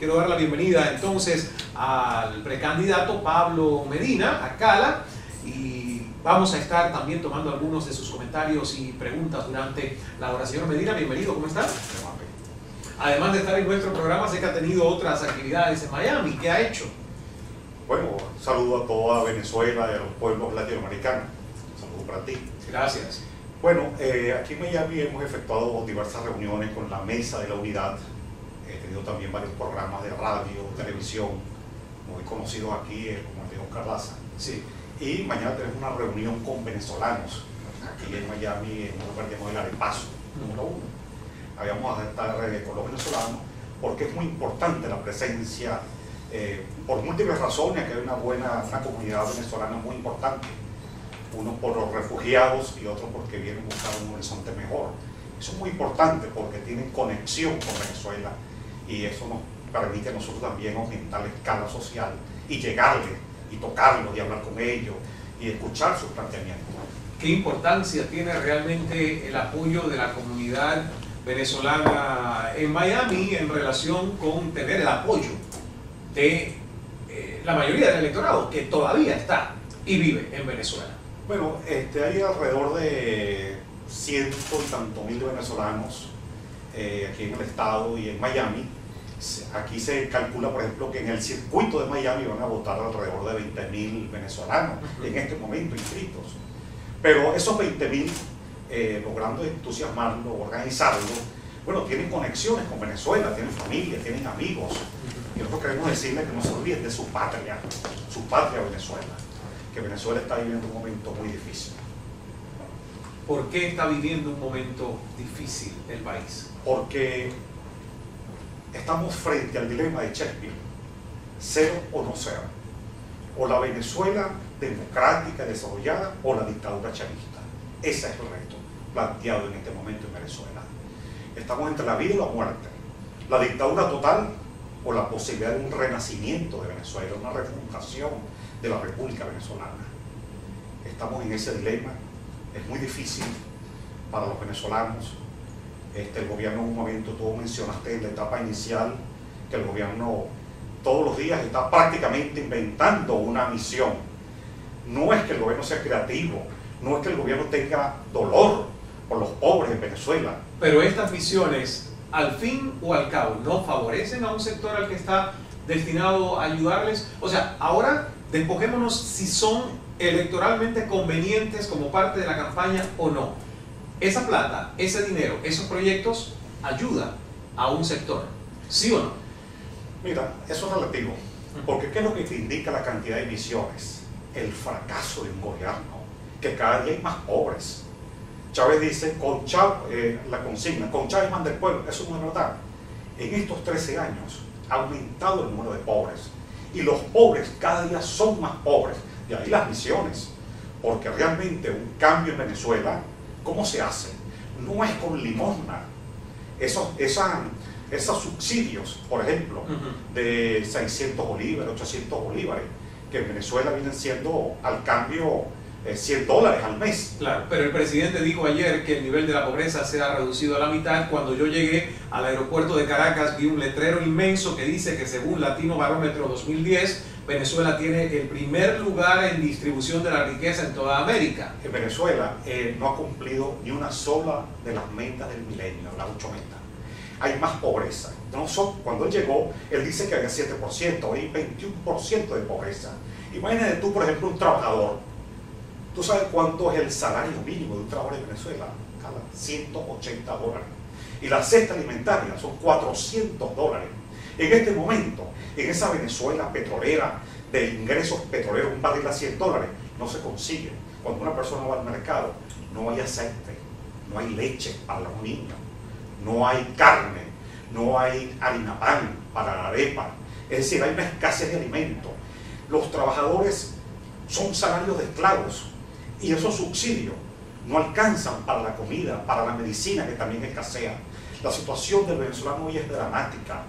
Quiero dar la bienvenida entonces al precandidato Pablo Medina, a Cala, y vamos a estar también tomando algunos de sus comentarios y preguntas durante la hora. Señor Medina, bienvenido, ¿cómo está? Además de estar en nuestro programa, sé que ha tenido otras actividades en Miami. ¿Qué ha hecho? Bueno, saludo a toda Venezuela y a los pueblos latinoamericanos. Saludo para ti. Gracias. Bueno, aquí en Miami hemos efectuado diversas reuniones con la Mesa de la Unidad. He tenido también varios programas de radio, televisión, muy conocidos aquí, como el de Oscar Laza. Sí. Y mañana tenemos una reunión con venezolanos, aquí en Miami, en un lugar llamado el Arepazo, número 1. Habíamos a estar con los venezolanos porque es muy importante la presencia, por múltiples razones, que hay una comunidad venezolana muy importante. Unos por los refugiados y otros porque vienen buscando un horizonte mejor. Eso es muy importante porque tienen conexión con Venezuela y eso nos permite a nosotros también aumentar la escala social y llegarles y tocarlos y hablar con ellos y escuchar sus planteamientos. ¿Qué importancia tiene realmente el apoyo de la comunidad venezolana en Miami en relación con tener el apoyo de la mayoría del electorado que todavía está y vive en Venezuela? Bueno, hay alrededor de 100 y tantos mil venezolanos aquí en el estado y en Miami. Aquí se calcula, por ejemplo, que en el circuito de Miami van a votar alrededor de 20.000 venezolanos en este momento inscritos. Pero esos 20.000, logrando entusiasmarlo, organizarlo, bueno, tienen conexiones con Venezuela, tienen familia, tienen amigos. Y nosotros queremos decirles que no se olviden de su patria Venezuela, que Venezuela está viviendo un momento muy difícil. ¿Por qué está viviendo un momento difícil el país? Porque estamos frente al dilema de Shakespeare, cero o no cero, o la Venezuela democrática, desarrollada, o la dictadura chavista. Ese es el reto planteado en este momento en Venezuela. Estamos entre la vida y la muerte, la dictadura total o la posibilidad de un renacimiento de Venezuela, una refundación de la República Venezolana. Estamos en ese dilema, es muy difícil para los venezolanos. El gobierno en un momento, tú mencionaste en la etapa inicial, que el gobierno todos los días está prácticamente inventando una misión. No es que el gobierno sea creativo, no es que el gobierno tenga dolor por los pobres en Venezuela. Pero estas misiones, al fin o al cabo, ¿no favorecen a un sector al que está destinado a ayudarles? O sea, ahora despojémonos si son electoralmente convenientes como parte de la campaña o no. Esa plata, ese dinero, esos proyectos ayudan a un sector, ¿sí o no? Mira, eso es relativo, porque ¿qué es lo que te indica la cantidad de misiones? El fracaso de un gobierno, que cada día hay más pobres. Chávez dice, la consigna, con Chávez manda el pueblo, eso no es verdad. En estos 13 años ha aumentado el número de pobres, y los pobres cada día son más pobres, de ahí las misiones, porque realmente un cambio en Venezuela, ¿cómo se hace? No es con limosna. Esos subsidios, por ejemplo, de 600 bolívares, 800 bolívares, que en Venezuela vienen siendo al cambio $100 al mes. Claro, pero el presidente dijo ayer que el nivel de la pobreza se ha reducido a la mitad. Cuando yo llegué al aeropuerto de Caracas vi un letrero inmenso que dice que según Latino Barómetro 2010, Venezuela tiene el primer lugar en distribución de la riqueza en toda América. En Venezuela no ha cumplido ni una sola de las metas del milenio, las 8 metas. Hay más pobreza. Cuando él llegó, él dice que había 7%, hoy hay 21% de pobreza. Imagínate tú, por ejemplo, un trabajador. ¿Tú sabes cuánto es el salario mínimo de un trabajador en Venezuela? $180. Y la cesta alimentaria son $400. En este momento, en esa Venezuela petrolera, de ingresos petroleros, un barril a $100, no se consigue. Cuando una persona va al mercado, no hay aceite, no hay leche para los niños, no hay carne, no hay harina pan para la arepa. Es decir, hay una escasez de alimentos. Los trabajadores son salarios de esclavos y esos subsidios no alcanzan para la comida, para la medicina, que también escasea. La situación del venezolano hoy es dramática.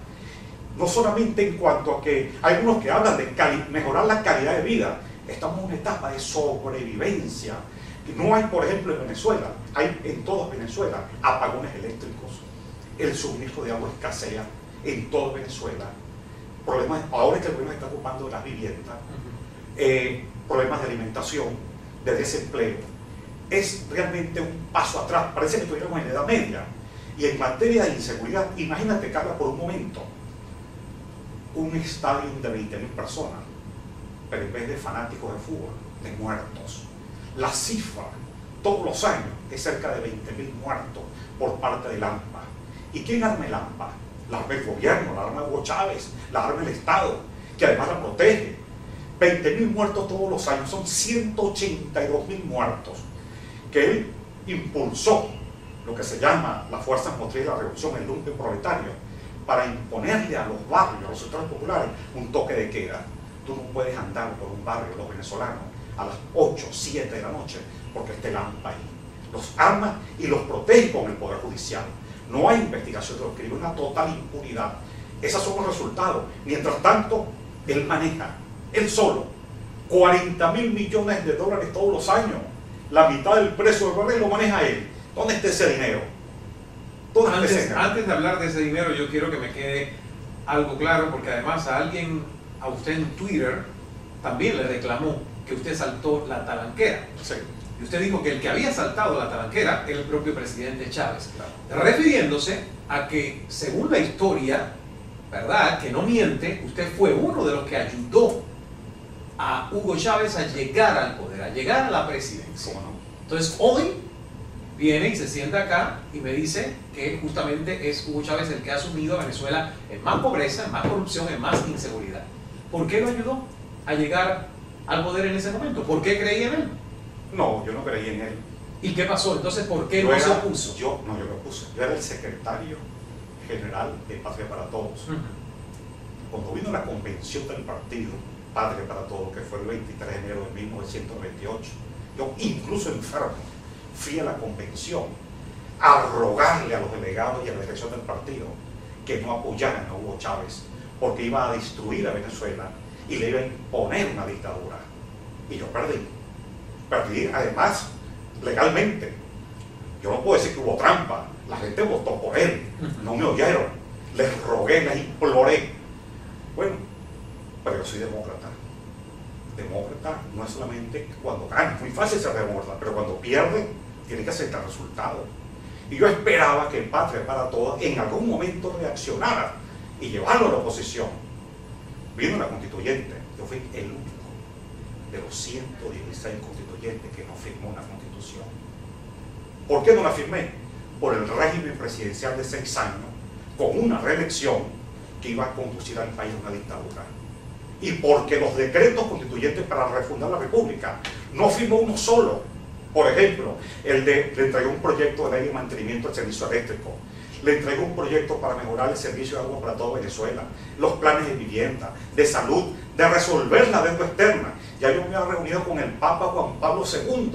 No solamente en cuanto a que hay algunos que hablan de mejorar la calidad de vida, estamos en una etapa de sobrevivencia. No hay, por ejemplo, en Venezuela, hay en toda Venezuela apagones eléctricos, el suministro de agua escasea en toda Venezuela. problemas, ahora que el gobierno está ocupando de las viviendas, problemas de alimentación, de desempleo, es realmente un paso atrás. Parece que estuviéramos en la Edad Media. Y en materia de inseguridad, imagínate, Carla, por un momento, un estadio de 20.000 personas, pero en vez de fanáticos de fútbol, de muertos. La cifra, todos los años, es cerca de 20.000 muertos por parte del AMPA. ¿Y quién arma el AMPA? La arma el gobierno, la arma Hugo Chávez, la arma el Estado, que además la protege. 20.000 muertos todos los años, son 182.000 muertos, que él impulsó lo que se llama las fuerzas motrices de la revolución, el lumpen proletario, para imponerle a los barrios, a los sectores populares, un toque de queda. Tú no puedes andar por un barrio, los venezolanos, a las 8, 7 de la noche, porque está el AMPA ahí. Los arma y los protege con el Poder Judicial. No hay investigación de los crímenes, una total impunidad. Esos son los resultados. Mientras tanto, él maneja, él solo, 40.000 millones de dólares todos los años. La mitad del precio del barril lo maneja él. ¿Dónde está ese dinero? ¿Dónde está ese dinero? Antes de hablar de ese dinero, yo quiero que me quede algo claro, porque además a usted en Twitter también le reclamó que usted saltó la talanquera. Sí. Y usted dijo que el que había saltado la talanquera era el propio presidente Chávez, Claro. refiriéndose a que, según la historia, ¿verdad?, que no miente, usted fue uno de los que ayudó a Hugo Chávez a llegar al poder, a llegar a la presidencia. ¿Cómo no? Entonces, hoy viene y se sienta acá y me dice que justamente es Hugo Chávez el que ha sumido a Venezuela en más pobreza, en más corrupción, en más inseguridad. ¿Por qué lo ayudó a llegar al poder en ese momento? ¿Por qué creía en él? No, yo no creí en él. ¿Y qué pasó? Entonces, ¿por qué Yo no se era- opuso? Yo me opuse. Yo era el secretario general de Patria para Todos. Ujú. Cuando vino la convención del partido Patria para Todos, que fue el 23 de enero de 1998, yo incluso enfermo fui a la convención a rogarle a los delegados y a la dirección del partido que no apoyaran a Hugo Chávez, porque iba a destruir a Venezuela y le iba a imponer una dictadura. Y yo perdí. Perdí además legalmente. Yo no puedo decir que hubo trampa. La gente votó por él. No me oyeron. Les rogué, les imploré. Bueno, pero yo soy demócrata. Demócrata no es solamente cuando gana. Es muy fácil ser demócrata, pero cuando pierde, tiene que aceptar resultados. Y yo esperaba que el Patria para Todos en algún momento reaccionara y llevarlo a la oposición. Vino la constituyente. Yo fui el único de los 116 constituyentes que no firmó una constitución. ¿Por qué no la firmé? Por el régimen presidencial de 6 años, con una reelección que iba a conducir al país a una dictadura. Y porque los decretos constituyentes para refundar la República no firmó uno solo. Por ejemplo, le entregó un proyecto de ley de mantenimiento del servicio eléctrico, le entregó un proyecto para mejorar el servicio de agua para toda Venezuela, los planes de vivienda, de salud, de resolver la deuda externa. Ya yo me había reunido con el Papa Juan Pablo II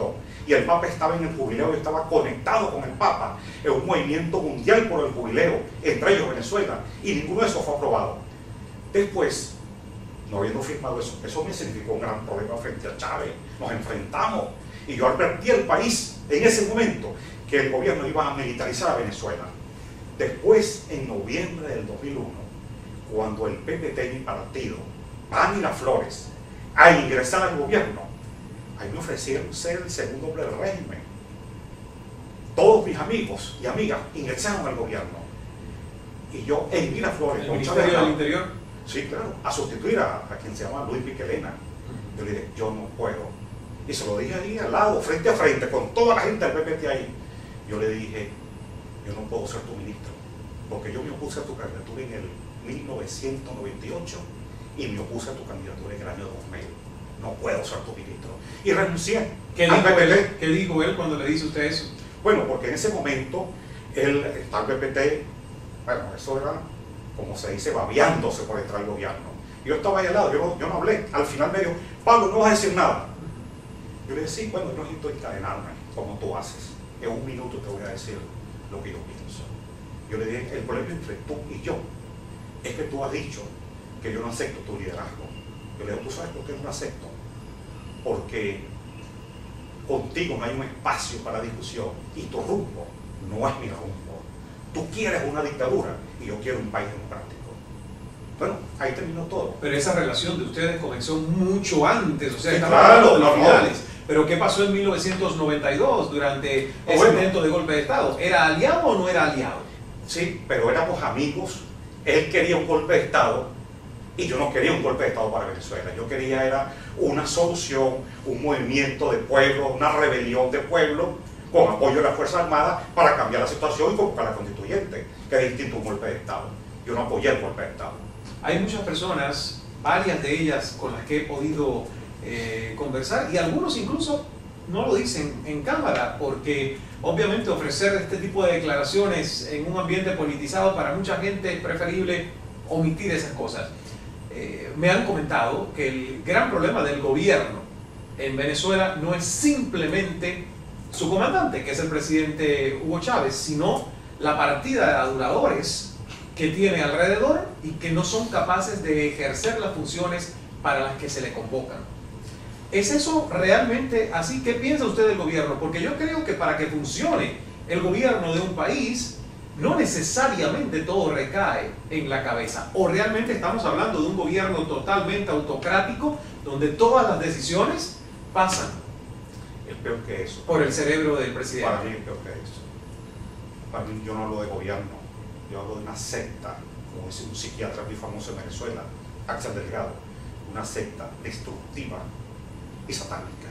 y el Papa estaba en el jubileo y estaba conectado con el Papa en un movimiento mundial por el jubileo, entre ellos Venezuela, y ninguno de esos fue aprobado. Después, no habiendo firmado eso me significó un gran problema frente a Chávez. Nos enfrentamos y yo advertí al país en ese momento que el gobierno iba a militarizar a Venezuela. Después, en noviembre del 2001, cuando el PPT, mi partido, va a Miraflores a ingresar al gobierno, ahí me ofrecieron ser el segundo hombre del régimen. Todos mis amigos y amigas ingresaron al gobierno. Y yo en Miraflores, ¿El con Ministerio Chávez, del Interior? sí, claro, a sustituir a quien se llama Luis Piquelena. Yo le dije, yo no puedo. Y se lo dije ahí al lado, frente a frente, con toda la gente del PPT ahí. Yo le dije, yo no puedo ser tu ministro, porque yo me opuse a tu candidatura en el 1998 y me opuse a tu candidatura en el año 2000. No puedo ser tu ministro. Y renuncié al PPT. ¿Qué dijo él cuando le dice usted eso? Bueno, porque en ese momento el PPT, bueno, eso era, como se dice, babeándose por entrar al gobierno. Yo estaba ahí al lado, yo no hablé. Al final me dijo, Pablo, no vas a decir nada. Yo le dije, sí, bueno, yo no necesito encadenarme como tú haces. En un minuto te voy a decir lo que yo pienso. Yo le dije, el problema entre tú y yo es que tú has dicho que yo no acepto tu liderazgo. Yo le digo, ¿tú sabes por qué no lo acepto? Porque contigo no hay un espacio para discusión y tu rumbo no es mi rumbo. Tú quieres una dictadura y yo quiero un país democrático. Bueno, ahí terminó todo. Pero esa relación de ustedes comenzó mucho antes, o sea, Sí, estamos claro, hablando de los no, finales. Pero ¿qué pasó en 1992 durante ese bueno, intento de golpe de Estado? ¿Era aliado o no era aliado? Sí, pero éramos amigos. Él quería un golpe de Estado y yo no quería un golpe de Estado para Venezuela. Yo quería era una solución, un movimiento de pueblo, una rebelión de pueblo con apoyo de las Fuerzas Armadas para cambiar la situación y convocar a la constituyente, que es distinto a un golpe de Estado. Yo no apoyé el golpe de Estado. Hay muchas personas, varias de ellas con las que he podido conversar, y algunos incluso no lo dicen en cámara, porque obviamente ofrecer este tipo de declaraciones en un ambiente politizado para mucha gente es preferible omitir esas cosas. Me han comentado que el gran problema del gobierno en Venezuela no es simplemente su comandante, que es el presidente Hugo Chávez, sino la partida de aduladores que tiene alrededor y que no son capaces de ejercer las funciones para las que se le convocan. ¿Es eso realmente así? ¿Qué piensa usted del gobierno? Porque yo creo que para que funcione el gobierno de un país, no necesariamente todo recae en la cabeza. O realmente estamos hablando de un gobierno totalmente autocrático, donde todas las decisiones pasan Es peor que eso. por el cerebro del presidente. Para mí es peor que eso. Para mí yo no hablo de gobierno, yo hablo de una secta, como dice un psiquiatra muy famoso en Venezuela, Axel Delgado, una secta destructiva y satánica.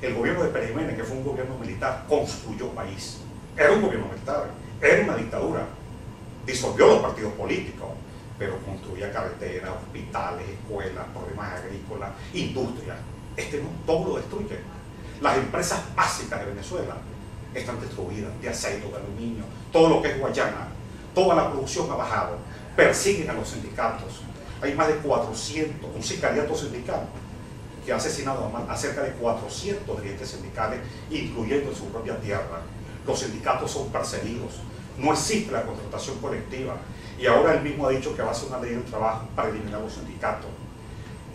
El gobierno de Pérez Jiménez, que fue un gobierno militar, construyó país. Era un gobierno militar, era una dictadura. Disolvió los partidos políticos, pero construía carreteras, hospitales, escuelas, problemas agrícolas, industria. Este no, todo lo destruye. Las empresas básicas de Venezuela están destruidas, de aceite, de aluminio, todo lo que es Guayana, toda la producción ha bajado. Persiguen a los sindicatos. Hay más de 400, un sicariato sindical que ha asesinado a cerca de 400 dirigentes sindicales, incluyendo en su propia tierra. Los sindicatos son perseguidos, no existe la contratación colectiva, y ahora él mismo ha dicho que va a hacer una ley del trabajo para eliminar los sindicatos.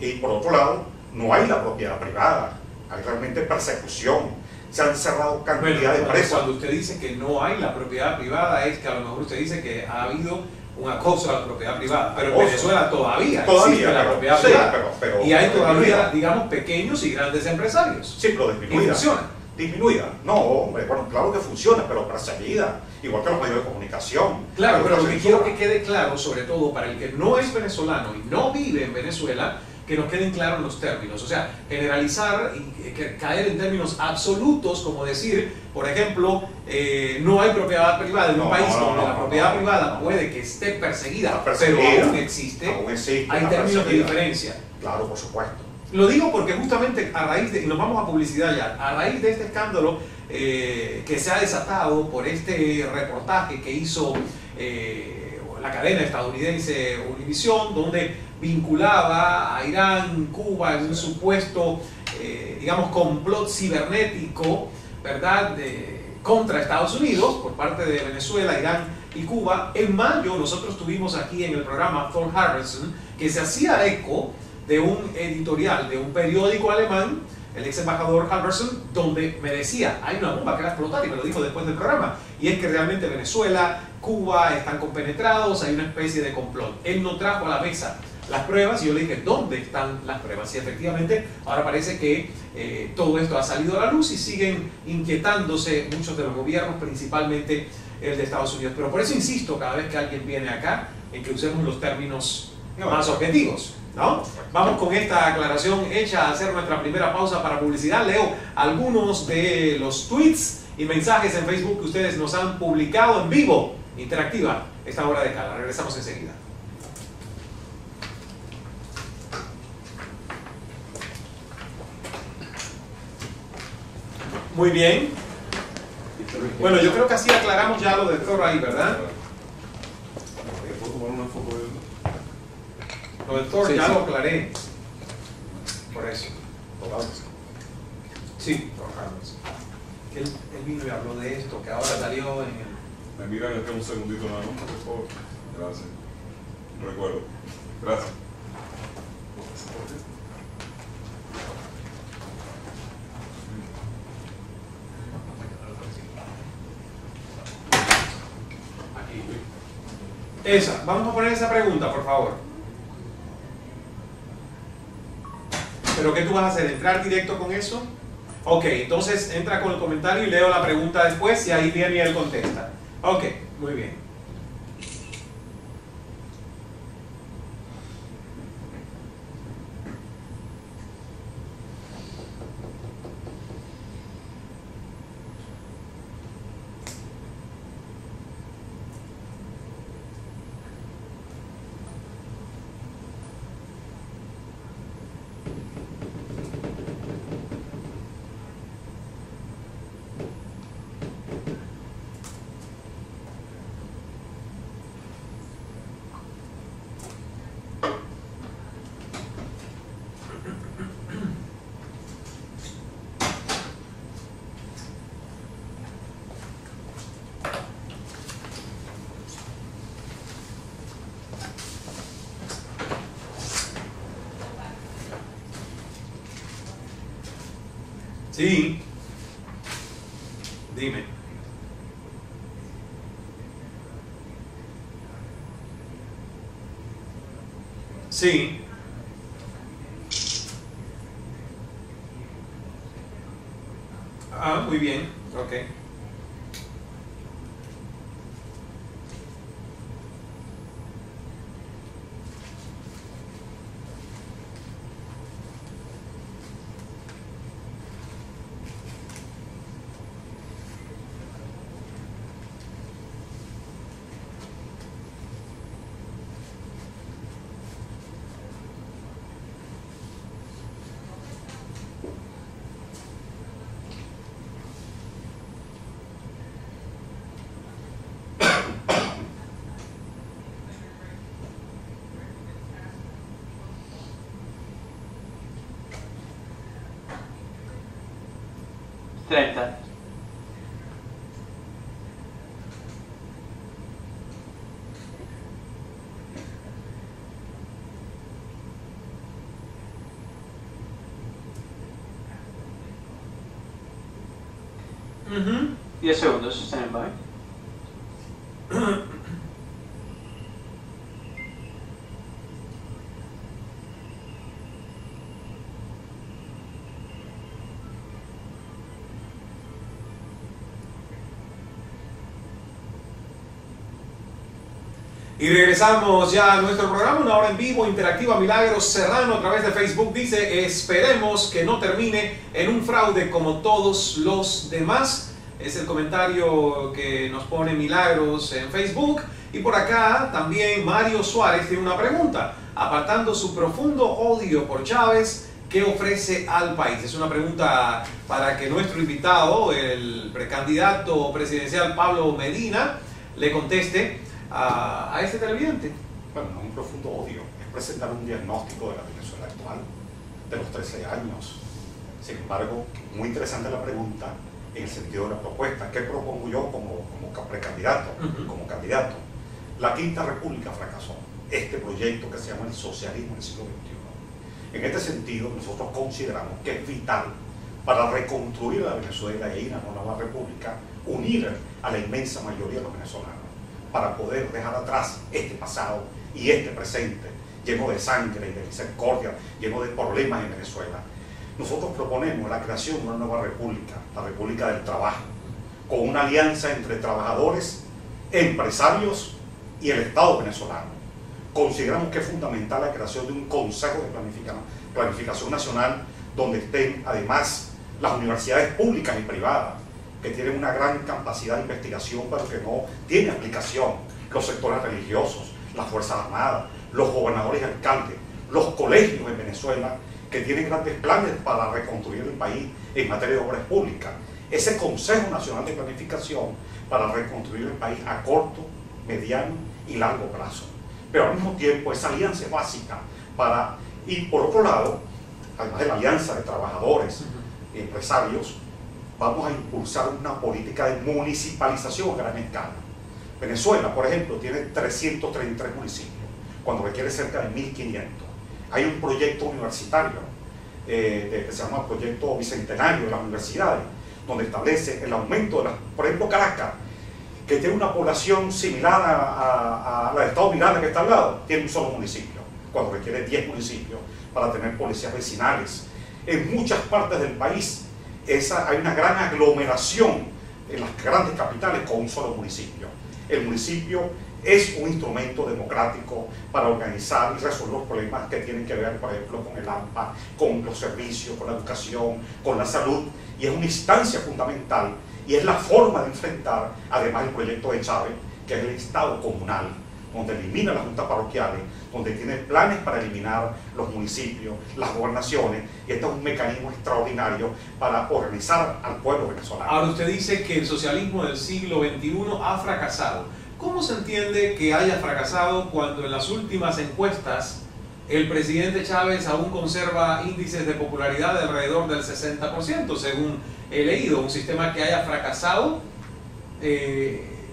Y por otro lado, no hay la propiedad privada, hay realmente persecución, se han cerrado cantidad de empresas. Cuando usted dice que no hay la propiedad privada, es que a lo mejor usted dice que ha habido un acoso a la propiedad privada, pero en Venezuela todavía existe la propiedad privada, pero y hay todavía, digamos, pequeños y grandes empresarios. Sí, pero disminuida. Y funciona. Disminuida. No, hombre, bueno, claro que funciona, pero perseguida, igual que los medios de comunicación. Claro, pero lo que quiero que quede claro, sobre todo para el que no es venezolano y no vive en Venezuela, que nos queden claros los términos. O sea, generalizar y caer en términos absolutos, como decir, por ejemplo, no hay propiedad privada en un país donde la propiedad privada puede que esté perseguida, pero aún existe, hay términos de diferencia. Claro, por supuesto. Lo digo porque justamente a raíz de, y nos vamos a publicidad ya, a raíz de este escándalo que se ha desatado por este reportaje que hizo la cadena estadounidense Univision, donde vinculaba a Irán, Cuba en un supuesto, digamos, complot cibernético, ¿verdad?, contra Estados Unidos por parte de Venezuela, Irán y Cuba. En mayo nosotros tuvimos aquí en el programa Thor Harrison, que se hacía eco de un editorial de un periódico alemán, el ex embajador Halverson, donde me decía, hay una bomba que va a explotar, y me lo dijo después del programa, y es que realmente Venezuela, Cuba están compenetrados, hay una especie de complot. Él no trajo a la mesa las pruebas, y yo le dije, ¿dónde están las pruebas? Y efectivamente, ahora parece que todo esto ha salido a la luz y siguen inquietándose muchos de los gobiernos, principalmente el de Estados Unidos. Pero por eso insisto, cada vez que alguien viene acá, en que usemos los términos más objetivos, ¿no? Vamos con esta aclaración hecha a hacer nuestra primera pausa para publicidad. Leo algunos de los tweets y mensajes en Facebook que ustedes nos han publicado en vivo, interactiva, esta hora de Cala. Regresamos enseguida. Muy bien. Bueno, yo creo que así aclaramos ya lo del Thor ahí, ¿verdad? ¿Puedo tomar una foto de él? Lo del Thor ya lo aclaré. Por eso. Sí, Thor Harris. Él vino y habló de esto, que ahora salió en el... Me miran este un segundito nada más, por favor. Gracias. Recuerdo. Gracias. Esa, vamos a poner esa pregunta, por favor. ¿Pero qué tú vas a hacer? ¿Entrar directo con eso? Ok, entonces entra con el comentario y leo la pregunta después y ahí viene y él contesta. Ok, muy bien. Sí. Dime. Sí. Ah, muy bien. Ok. Treinta. Ujú. 10 segundos, stand by. Y regresamos ya a nuestro programa, una hora en vivo, interactiva. Milagros Serrano a través de Facebook dice: esperemos que no termine en un fraude como todos los demás. Es el comentario que nos pone Milagros en Facebook. Y por acá también Mario Suárez tiene una pregunta. Apartando su profundo odio por Chávez, ¿qué ofrece al país? Es una pregunta para que nuestro invitado, el precandidato presidencial Pablo Medina, le conteste a este televidente. Bueno, no es un profundo odio, es presentar un diagnóstico de la Venezuela actual, de los 13 años. Sin embargo, muy interesante la pregunta en el sentido de la propuesta. ¿Qué propongo yo como precandidato, como candidato? La Quinta República fracasó. Este proyecto que se llama el socialismo del siglo XXI. En este sentido, nosotros consideramos que es vital para reconstruir la Venezuela e ir a una nueva república, unir a la inmensa mayoría de los venezolanos, para poder dejar atrás este pasado y este presente lleno de sangre y de misericordia, lleno de problemas en Venezuela. Nosotros proponemos la creación de una nueva república, la República del Trabajo, con una alianza entre trabajadores, empresarios y el Estado venezolano. Consideramos que es fundamental la creación de un Consejo de Planificación Nacional donde estén además las universidades públicas y privadas, que tienen una gran capacidad de investigación, pero que no tiene aplicación, los sectores religiosos, las Fuerzas Armadas, los gobernadores y alcaldes, los colegios en Venezuela, que tienen grandes planes para reconstruir el país en materia de obras públicas. Ese Consejo Nacional de Planificación para reconstruir el país a corto, mediano y largo plazo. Pero al mismo tiempo esa alianza es básica para, y por otro lado, además de la alianza de trabajadores y empresarios, vamos a impulsar una política de municipalización a gran escala. Venezuela, por ejemplo, tiene 333 municipios, cuando requiere cerca de 1.500. Hay un proyecto universitario que se llama Proyecto Bicentenario de las Universidades, donde establece el aumento de las, por ejemplo, Caracas, que tiene una población similar a la de Estado Miranda que está al lado, tiene un solo municipio. cuando requiere 10 municipios para tener policías vecinales. En muchas partes del país hay una gran aglomeración en las grandes capitales con un solo municipio. El municipio es un instrumento democrático para organizar y resolver los problemas que tienen que ver, por ejemplo, con el AMPA, con los servicios, con la educación, con la salud, y es una instancia fundamental y es la forma de enfrentar, además, el proyecto de Chávez, que es el Estado comunal, donde elimina las juntas parroquiales, donde tiene planes para eliminar los municipios, las gobernaciones, y este es un mecanismo extraordinario para organizar al pueblo venezolano. Ahora usted dice que el socialismo del siglo XXI ha fracasado. ¿Cómo se entiende que haya fracasado cuando en las últimas encuestas el presidente Chávez aún conserva índices de popularidad de alrededor del 60%, según he leído? Un sistema que haya fracasado,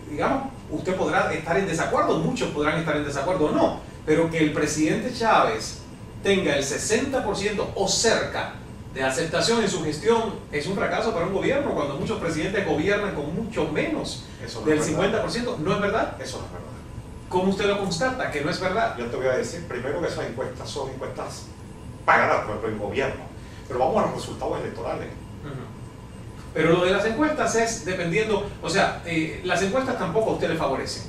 digamos, usted podrá estar en desacuerdo, muchos podrán estar en desacuerdo o no, pero que el presidente Chávez tenga el 60% o cerca de aceptación en su gestión es un fracaso para un gobierno, cuando muchos presidentes gobiernan con mucho menos del 50%. ¿No es verdad? Eso no es verdad. ¿Cómo usted lo constata que no es verdad? Yo te voy a decir primero que esas encuestas son encuestas pagadas por el gobierno, pero vamos a los resultados electorales. Pero lo de las encuestas es dependiendo, o sea, las encuestas tampoco a usted le favorecen.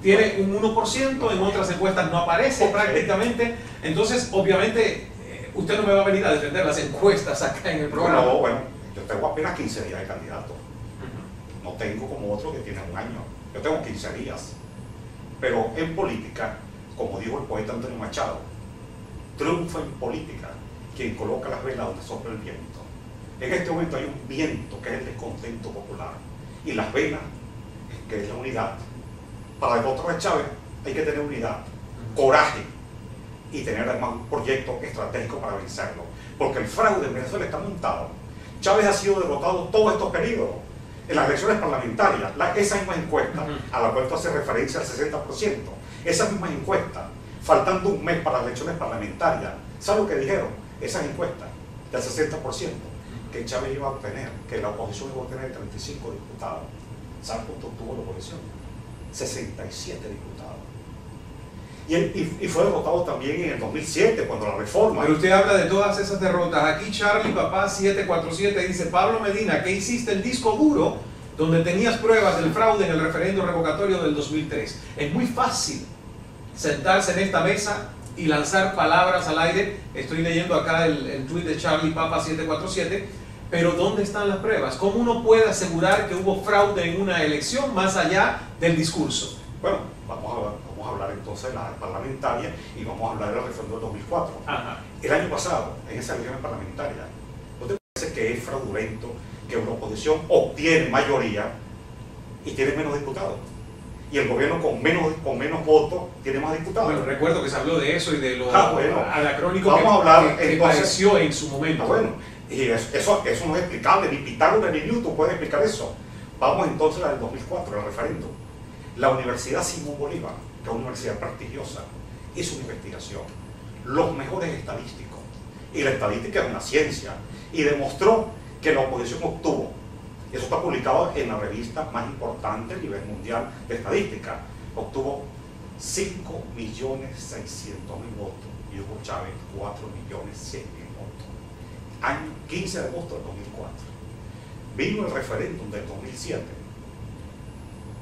Tiene un 1%, en otras encuestas no aparece prácticamente, entonces obviamente usted no me va a venir a defender las encuestas acá en el programa. No, bueno, yo tengo apenas 15 días de candidato. No tengo como otro que tiene un año. Yo tengo 15 días. Pero en política, como dijo el poeta Antonio Machado, triunfa en política quien coloca las velas donde sopla el viento. En este momento hay un viento que es el descontento popular. Y las velas, que es la unidad. Para derrotar a Chávez hay que tener unidad, coraje, y tener además un proyecto estratégico para vencerlo. Porque el fraude en Venezuela está montado. Chávez ha sido derrotado todos estos periodos. En las elecciones parlamentarias, esa misma encuesta, a la cual tú haces referencia al 60%, esa misma encuesta, faltando un mes para las elecciones parlamentarias, ¿sabes lo que dijeron? Esas encuestas del 60%, que Chávez iba a obtener, que la oposición iba a obtener 35 diputados. ¿Sabes cuánto obtuvo la oposición? 67 diputados. Y fue derrotado también en el 2007, cuando la reforma... Pero usted habla de todas esas derrotas. Aquí Charlie Papá 747 dice: Pablo Medina, ¿qué hiciste el disco duro donde tenías pruebas del fraude en el referendo revocatorio del 2003? Es muy fácil sentarse en esta mesa y lanzar palabras al aire. Estoy leyendo acá el tuit de Charlie Papa 747, pero ¿dónde están las pruebas? ¿Cómo uno puede asegurar que hubo fraude en una elección más allá del discurso? Bueno, vamos a hablar entonces de la parlamentaria y vamos a hablar del referendo del 2004. El año pasado, en esa elección parlamentaria, ¿no te parece que es fraudulento que una oposición obtiene mayoría y tiene menos diputados? Y el gobierno con menos votos tiene más diputados. Bueno, recuerdo que se habló de eso y de lo bueno, anacrónico vamos a hablar, que pareció en su momento. Bueno, y eso no es explicable, ni Pitágoras ni Newton pueden explicar eso. Vamos entonces al 2004, el referéndum. La Universidad Simón Bolívar, que es una universidad prestigiosa, hizo una investigación, los mejores estadísticos, y la estadística es una ciencia, y demostró que la oposición obtuvo, y eso está publicado en la revista más importante a nivel mundial de estadística, obtuvo 5.600.000 votos, y Hugo Chávez 4.100.000 votos. Año 15 de agosto del 2004. Vino el referéndum del 2007,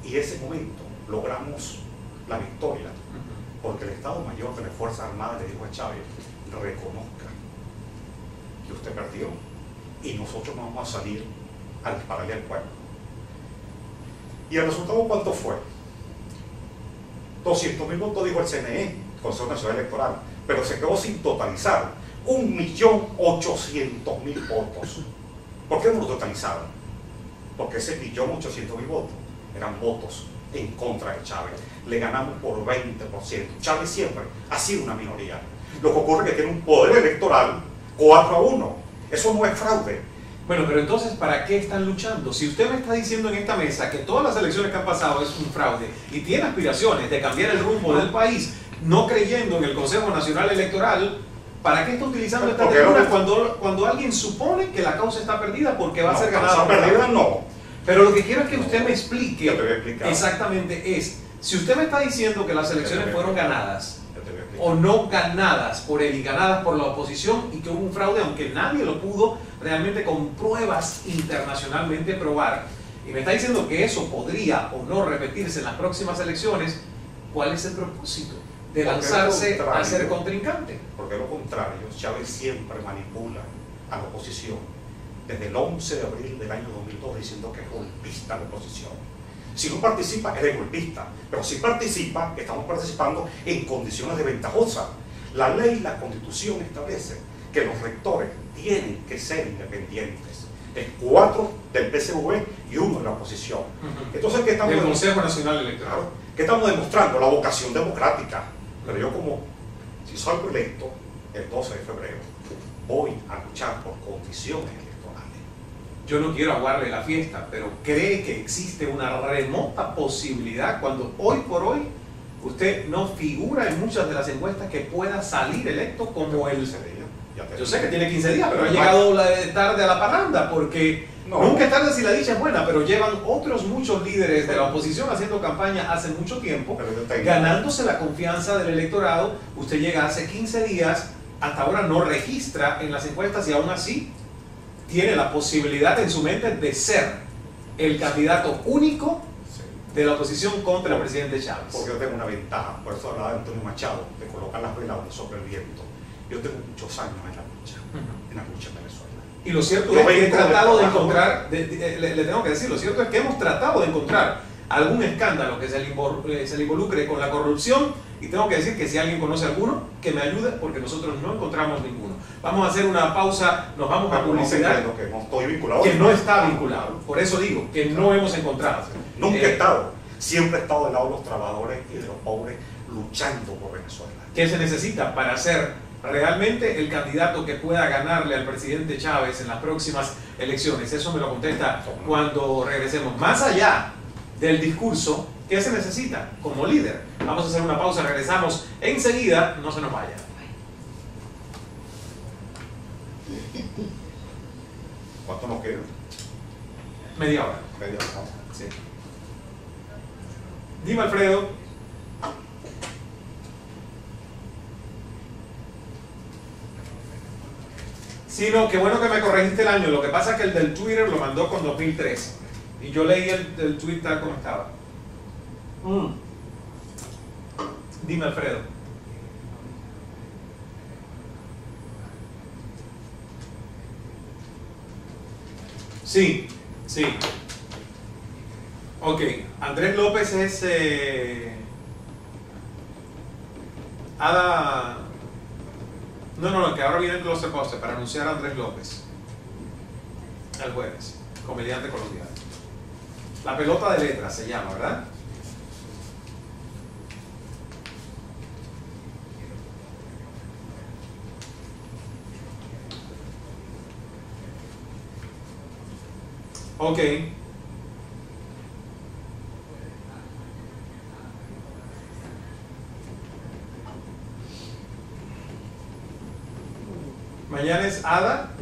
y ese momento logramos la victoria, porque el Estado Mayor de las Fuerzas Armadas le dijo a Chávez: reconozca que usted perdió y nosotros no vamos a salir a dispararle al pueblo. ¿Y el resultado cuánto fue? 200.000 votos, dijo el CNE, Consejo Nacional Electoral, pero se quedó sin totalizar 1.800.000 votos. ¿Por qué no lo totalizaron? Porque ese 1.800.000 votos eran votos en contra de Chávez. Le ganamos por 20%. Chávez siempre ha sido una minoría. Lo que ocurre es que tiene un poder electoral 4-1. Eso no es fraude. Bueno, pero entonces, ¿para qué están luchando? Si usted me está diciendo en esta mesa que todas las elecciones que han pasado es un fraude y tiene aspiraciones de cambiar el rumbo del país, no creyendo en el Consejo Nacional Electoral, ¿para qué está utilizando esta tribuna cuando alguien supone que la causa está perdida porque va a ser ganada? La causa perdida no. Pero lo que quiero es que usted me explique Yo te voy a explicar. exactamente es, si usted me está diciendo que las elecciones fueron ganadas, o no ganadas por él y ganadas por la oposición, y que hubo un fraude, aunque nadie lo pudo realmente con pruebas internacionalmente probar. Y me está diciendo que eso podría o no repetirse en las próximas elecciones. ¿Cuál es el propósito de lanzarse a ser contrincante? Porque lo contrario, Chávez siempre manipula a la oposición desde el 11 de abril del año 2002 diciendo que es golpista la oposición. Si no participa, eres golpista, pero si participa, estamos participando en condiciones desventajosas. La ley y la Constitución establece que los rectores tienen que ser independientes. Es 4 del PSV y 1 de la oposición. Entonces, ¿qué estamos del Consejo Nacional Electoral? Claro, ¿qué estamos demostrando? La vocación democrática. Pero yo, como si soy electo el 12 de febrero, voy a luchar por condiciones electorales. Yo no quiero aguarle la fiesta, pero cree que existe una remota posibilidad, cuando hoy por hoy usted no figura en muchas de las encuestas, que pueda salir electo como el... Yo sé que tiene 15 días, pero ha llegado tarde a la parranda, porque nunca es tarde si la dicha es buena, pero llevan otros muchos líderes de la oposición haciendo campaña hace mucho tiempo, ganándose la confianza del electorado. Usted llega hace 15 días, hasta ahora no registra en las encuestas, y aún así tiene la posibilidad en su mente de ser el candidato único de la oposición contra el presidente Chávez. Porque yo tengo una ventaja, por eso hablaba de Antonio Machado, de colocar las velas sobre el viento. Yo tengo muchos años en la lucha en Venezuela. Y lo cierto es que he tratado de encontrar, le tengo que decir, lo cierto es que hemos tratado de encontrar algún escándalo que se le involucre con la corrupción, y tengo que decir que si alguien conoce alguno, que me ayude, porque nosotros no encontramos ninguno. Vamos a hacer una pausa, nos vamos a publicidad. Que no estoy vinculado. Que no está vinculado, por eso digo, que no hemos encontrado. Nunca he estado, siempre he estado del lado de los trabajadores y de los pobres, luchando por Venezuela. ¿Qué se necesita para ser realmente el candidato que pueda ganarle al presidente Chávez en las próximas elecciones? Eso me lo contesta cuando regresemos. Más allá del discurso, ¿qué se necesita como líder? Vamos a hacer una pausa, regresamos enseguida, no se nos vaya. ¿Cuánto nos queda? Media hora. Media hora. Sí. Dime, Alfredo. Sí, no, qué bueno que me corregiste el año. Lo que pasa es que el del Twitter lo mandó con 2003. Y yo leí el tweet tal como estaba. Dime, Alfredo. Sí, sí. Ok, Andrés López es Ada... No, que ahora viene el Closer Poster para anunciar a Andrés López el jueves, comediante colombiano. La pelota de letras se llama, ¿verdad? Ok. Mañana es Ada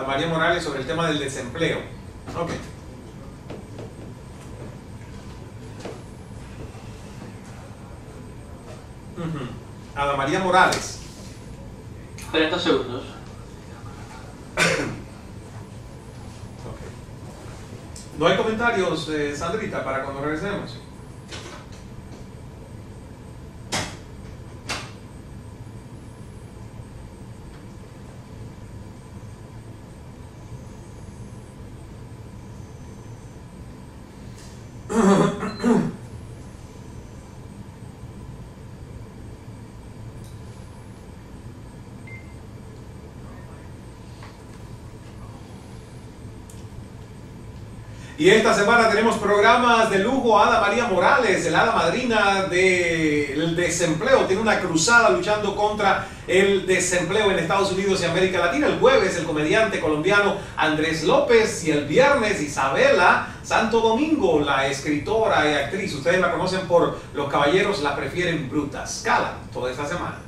María Morales sobre el tema del desempleo. Ok. Ada María Morales. 30 segundos. Okay. ¿No hay comentarios, Sandrita, para cuando regresemos? Y esta semana tenemos programas de lujo. Ada María Morales, el hada madrina del desempleo, tiene una cruzada luchando contra el desempleo en Estados Unidos y América Latina. El jueves el comediante colombiano Andrés López, y el viernes Isabela Santo Domingo, la escritora y actriz. Ustedes la conocen por Los Caballeros la Prefieren Bruta. Scala toda esta semana.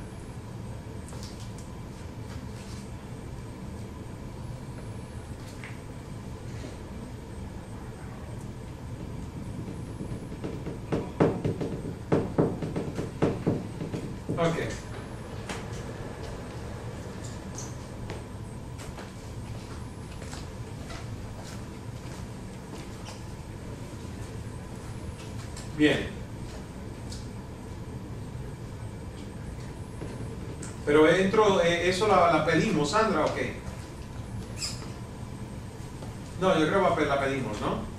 Bien. Pero eso la pedimos, Sandra, ¿o qué? No, yo creo que la pedimos, ¿no?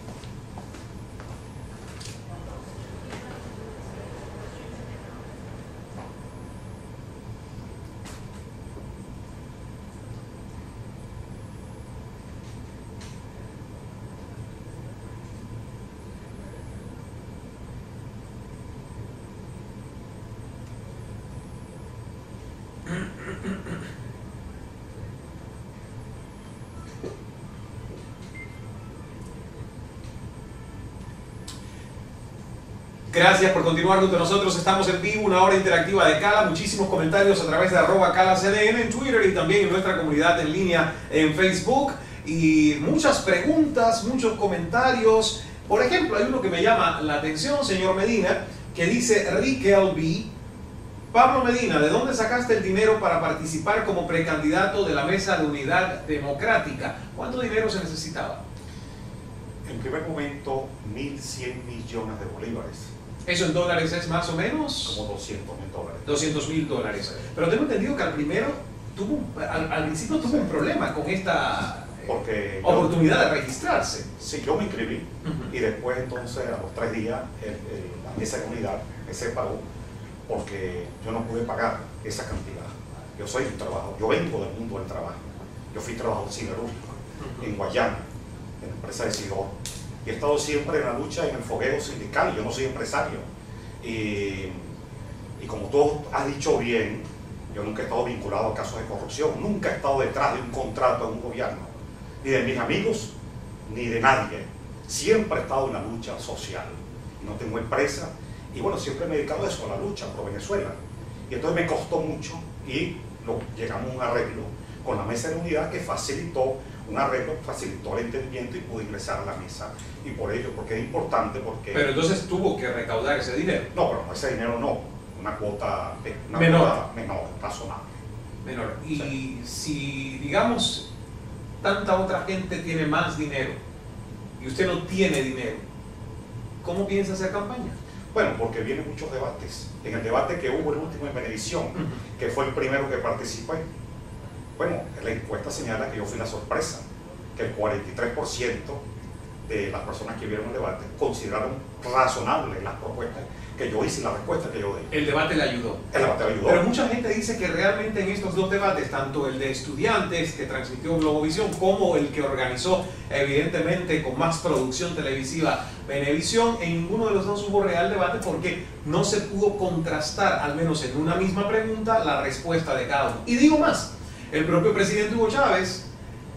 Gracias por continuar junto a nosotros. Estamos en vivo, una hora interactiva de Cala. Muchísimos comentarios a través de @CalaCDN en Twitter y también en nuestra comunidad en línea en Facebook. Y muchas preguntas, muchos comentarios. Por ejemplo, hay uno que me llama la atención, señor Medina, que dice Rick LB. Pablo Medina, ¿de dónde sacaste el dinero para participar como precandidato de la Mesa de Unidad Democrática? ¿Cuánto dinero se necesitaba? En primer momento, 1.100 millones de bolívares. ¿Eso en dólares es más o menos? Como $200.000. $200.000. Pero tengo entendido que al principio tuvo un problema con esta oportunidad de registrarse. Sí, yo me inscribí y después entonces a los 3 días la Mesa de Unidad me separó porque yo no pude pagar esa cantidad. Yo soy un trabajo, yo vengo del mundo del trabajo. Yo fui trabajador siderúrgico en Guayana, en la empresa de Sidor. Y he estado siempre en la lucha en el fogueo sindical. Yo no soy empresario. Y como tú has dicho bien, yo nunca he estado vinculado a casos de corrupción. Nunca he estado detrás de un contrato de un gobierno. Ni de mis amigos, ni de nadie. Siempre he estado en la lucha social. No tengo empresa. Y bueno, siempre me he dedicado a eso, a la lucha por Venezuela. Y entonces me costó mucho y llegamos a un arreglo con la Mesa de Unidad que facilitó el entendimiento y pude ingresar a la mesa. Y por ello, porque es importante, porque... Pero entonces tuvo que recaudar ese dinero. No, pero ese dinero no, una cuota menor, razonable. Menor. Y sí. Si, digamos, tanta otra gente tiene más dinero y usted no tiene dinero, ¿cómo piensa hacer campaña? Bueno, porque vienen muchos debates. En el debate que hubo el último en Venevisión, que fue el primero que participé, bueno, la encuesta señala que yo fui la sorpresa, que el 43% de las personas que vieron el debate consideraron razonables las propuestas que yo hice y la respuesta que yo di. El debate le ayudó. El debate le ayudó. Pero mucha gente dice que realmente en estos dos debates, tanto el de estudiantes que transmitió Globovisión como el que organizó, evidentemente con más producción televisiva, Venevisión, en ninguno de los dos hubo real debate porque no se pudo contrastar, al menos en una misma pregunta, la respuesta de cada uno. Y digo más, el propio presidente Hugo Chávez,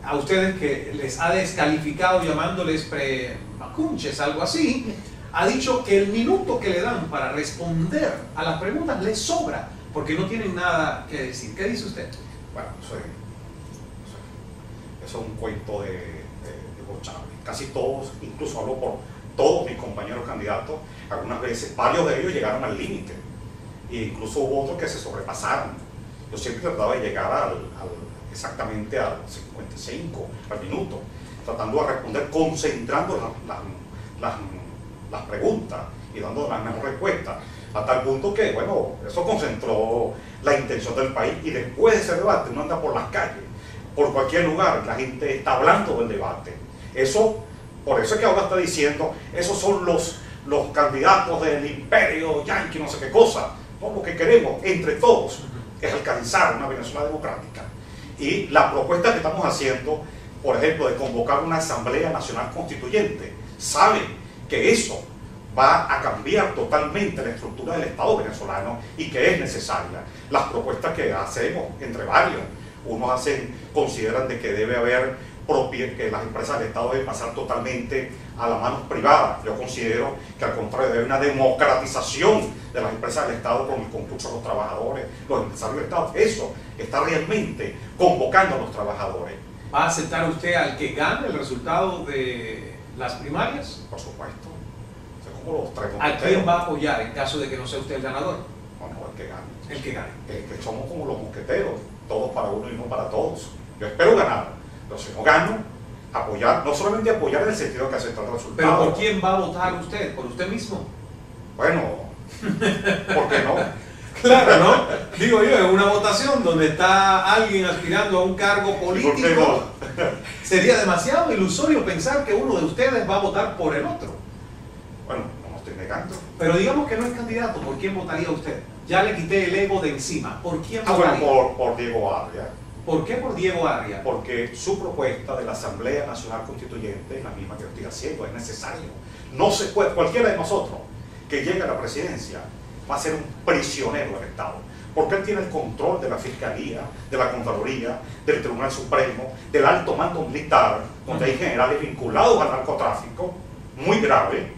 a ustedes que les ha descalificado llamándoles pre-macunches, algo así, ha dicho que el minuto que le dan para responder a las preguntas les sobra, porque no tienen nada que decir. ¿Qué dice usted? Bueno, eso es un cuento de Hugo Chávez. Casi todos, incluso hablo por todos mis compañeros candidatos, algunas veces, varios de ellos llegaron al límite. E incluso hubo otros que se sobrepasaron. Yo siempre trataba de llegar exactamente al 55, al minuto, tratando de responder, concentrando las preguntas y dando las mejores respuestas, a tal punto que, bueno, eso concentró la intención del país. Y después de ese debate uno anda por las calles, por cualquier lugar, la gente está hablando del debate. Por eso es que ahora está diciendo, esos son los candidatos del imperio yanqui, no sé qué cosa. No, lo que queremos entre todos es alcanzar una Venezuela democrática. Y la propuesta que estamos haciendo, por ejemplo, de convocar una Asamblea Nacional Constituyente, sabe que eso va a cambiar totalmente la estructura del Estado venezolano y que es necesaria. Las propuestas que hacemos, entre varios, unos consideran de que debe haber que las empresas del Estado deben pasar totalmente a las manos privadas. Yo considero que al contrario debe haber una democratización de las empresas del Estado con el concurso de los trabajadores, los empresarios del Estado. Eso está realmente convocando a los trabajadores. ¿Va a aceptar usted al que gane el resultado de las primarias? Por supuesto. Como los tres ¿A quién va a apoyar en caso de que no sea usted el ganador? Bueno, el que gane. El que gane. Que somos como los mosqueteros, todos para uno y no para todos. Yo espero ganar. Pero si no gano, apoyar, no solamente apoyar en el sentido que aceptar el resultado. ¿Pero por quién va a votar usted? ¿Por usted mismo? Bueno, ¿por qué no? Claro, ¿no? Digo yo, en una votación donde está alguien aspirando a un cargo ¿Por qué político, no? sería demasiado ilusorio pensar que uno de ustedes va a votar por el otro. Bueno, no me estoy negando. Pero digamos que no es candidato, ¿por quién votaría usted? Ya le quité el ego de encima. ¿Por quién Ah, bueno, votaría? por Diego Arria, ¿Por qué por Diego Arria? porque su propuesta de la Asamblea Nacional Constituyente es la misma que yo estoy haciendo, es necesario. No se puede, cualquiera de nosotros que llegue a la presidencia va a ser un prisionero del Estado, porque él tiene el control de la Fiscalía, de la Contraloría, del Tribunal Supremo, del alto mando militar, donde hay generales vinculados al narcotráfico, muy grave.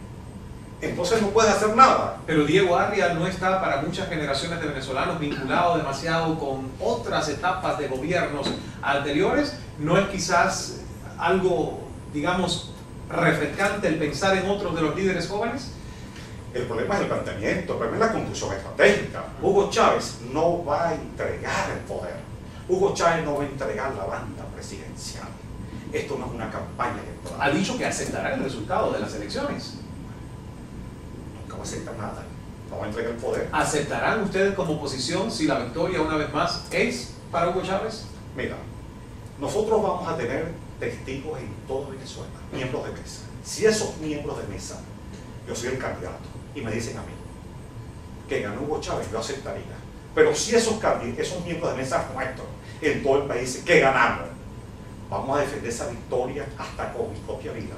Entonces no puede hacer nada. Pero Diego Arria no está para muchas generaciones de venezolanos vinculado demasiado con otras etapas de gobiernos anteriores. No es quizás algo, digamos, refrescante el pensar en otros de los líderes jóvenes. El problema es el planteamiento, el problema es la conducción estratégica. Hugo Chávez no va a entregar el poder. Hugo Chávez no va a entregar la banda presidencial. Esto no es una campaña electoral. Ha dicho que aceptará el resultado de las elecciones. Nunca va a aceptar nada. No va a entregar el poder. ¿Aceptarán ustedes como oposición si la victoria una vez más es para Hugo Chávez? Mira, nosotros vamos a tener testigos en toda Venezuela, miembros de mesa. Si esos miembros de mesa, yo soy el candidato, y me dicen a mí que ganó Hugo Chávez, yo aceptaría. Pero si esos miembros de mesa nuestros en todo el país que ganamos, vamos a defender esa victoria hasta con mi propia vida,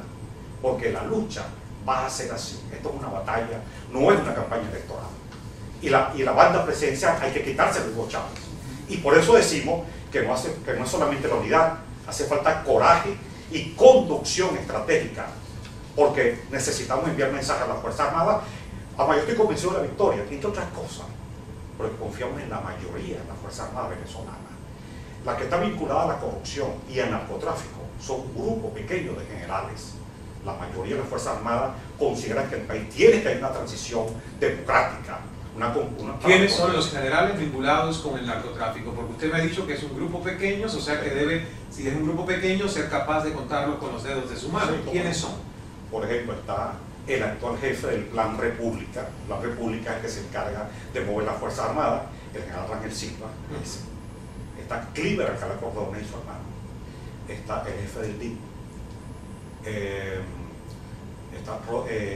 porque la lucha va a ser así. Esto es una batalla, no es una campaña electoral. Y la banda presidencial hay que quitarse de Hugo Chávez. Y por eso decimos que no es solamente la unidad, hace falta coraje y conducción estratégica, porque necesitamos enviar mensajes a las Fuerzas Armadas. Además, yo estoy convencido de la victoria, entre otras cosas, porque confiamos en la mayoría de las Fuerzas Armadas venezolanas. La que está vinculada a la corrupción y al narcotráfico son un grupo pequeño de generales. La mayoría de las Fuerzas Armadas consideran que el país tiene que haber una transición democrática. ¿Quiénes son los generales vinculados con el narcotráfico? Porque usted me ha dicho que es un grupo pequeño, o sea que debe, si es un grupo pequeño, ser capaz de contarlo con los dedos de su mano. Sí, ¿Quiénes son? Por ejemplo, está el actual jefe del Plan República. El Plan República es el que se encarga de mover las Fuerzas Armadas, el general Rangel Silva. Está Cliver Alcalá Cordona y su hermano. Está el jefe del DIP.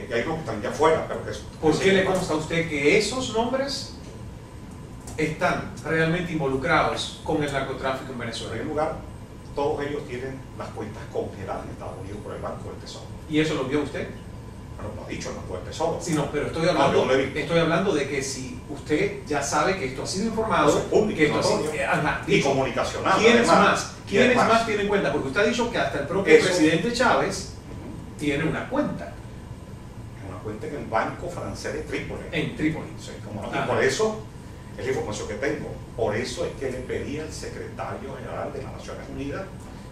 Y hay unos que están ya afuera, pero que ¿Por qué le consta a usted que esos nombres están realmente involucrados con el narcotráfico en En Venezuela? primer lugar, todos ellos tienen las cuentas congeladas en Estados Unidos por el Banco del Tesoro. ¿Y eso lo vio usted? Pero lo ha dicho el Banco del Tesoro. Sí, no, pero yo lo he visto. estoy hablando de que si usted ya sabe que esto ha sido informado, Eso es público, que esto ha sido, notorio. ajá, Y dicho, comunicacional. ¿quiénes además. ¿Quiénes más tienen cuenta? Porque usted ha dicho que hasta el propio Eso. presidente Chávez Ujú. tiene una cuenta Es una cuenta en el Banco Francés de Trípoli. en Trípoli. Sí, cómo no. Ajá. Y por eso, es la información que tengo, por eso es que le pedí al secretario general de las Naciones Unidas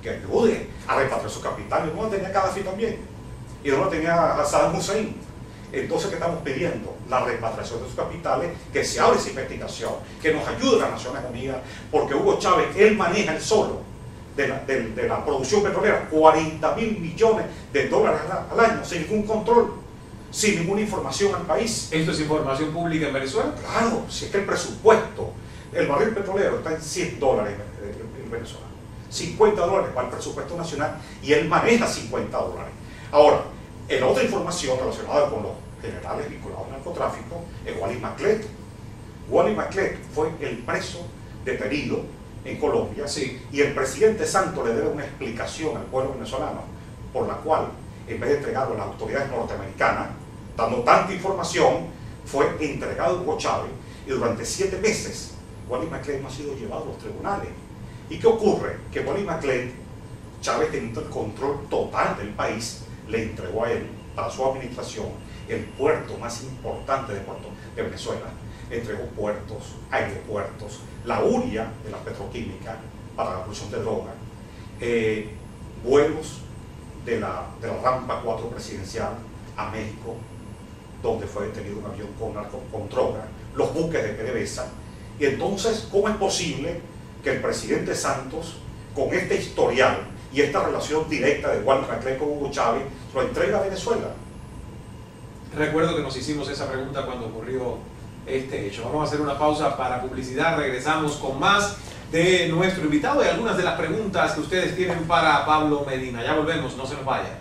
que ayude a repatriar su capital. Y no lo tenía Gaddafi también, y no lo tenía Saddam Hussein. Entonces, ¿qué estamos pidiendo? La repatriación de sus capitales, que se abra esa investigación, que nos ayude las Naciones Unidas, porque Hugo Chávez, él maneja el solo de la producción petrolera, 40.000 millones de dólares al año, sin ningún control, sin ninguna información al país. ¿Esto es información pública en Venezuela? Claro, si es que el presupuesto, el barril petrolero está en $100 en Venezuela, $50 para el presupuesto nacional, y él maneja $50. Ahora, en otra información relacionada con los generales vinculados al narcotráfico es Wally Maclet. Wally Maclet fue el preso detenido en Colombia, Sí. y el presidente Santos le debe una explicación al pueblo venezolano por la cual, en vez de entregarlo a las autoridades norteamericanas, dando tanta información, fue entregado a Hugo Chávez, y durante 7 meses Wally Maclet no ha sido llevado a los tribunales. ¿Y qué ocurre? Que Wally Maclet, Chávez teniendo el control total del país, le entregó a él, para su administración, el puerto más importante de Venezuela. Entregó puertos, aeropuertos, la uria de la petroquímica para la producción de droga, vuelos de la rampa 4 presidencial a México, donde fue detenido un avión con droga, los buques de PDVSA. Y entonces, ¿cómo es posible que el presidente Santos, con este historial y esta relación directa de Wally Maclet con Hugo Chávez, lo entrega a Venezuela? Recuerdo que nos hicimos esa pregunta cuando ocurrió este hecho. Vamos a hacer una pausa para publicidad, regresamos con más de nuestro invitado y algunas de las preguntas que ustedes tienen para Pablo Medina. Ya volvemos, no se nos vaya.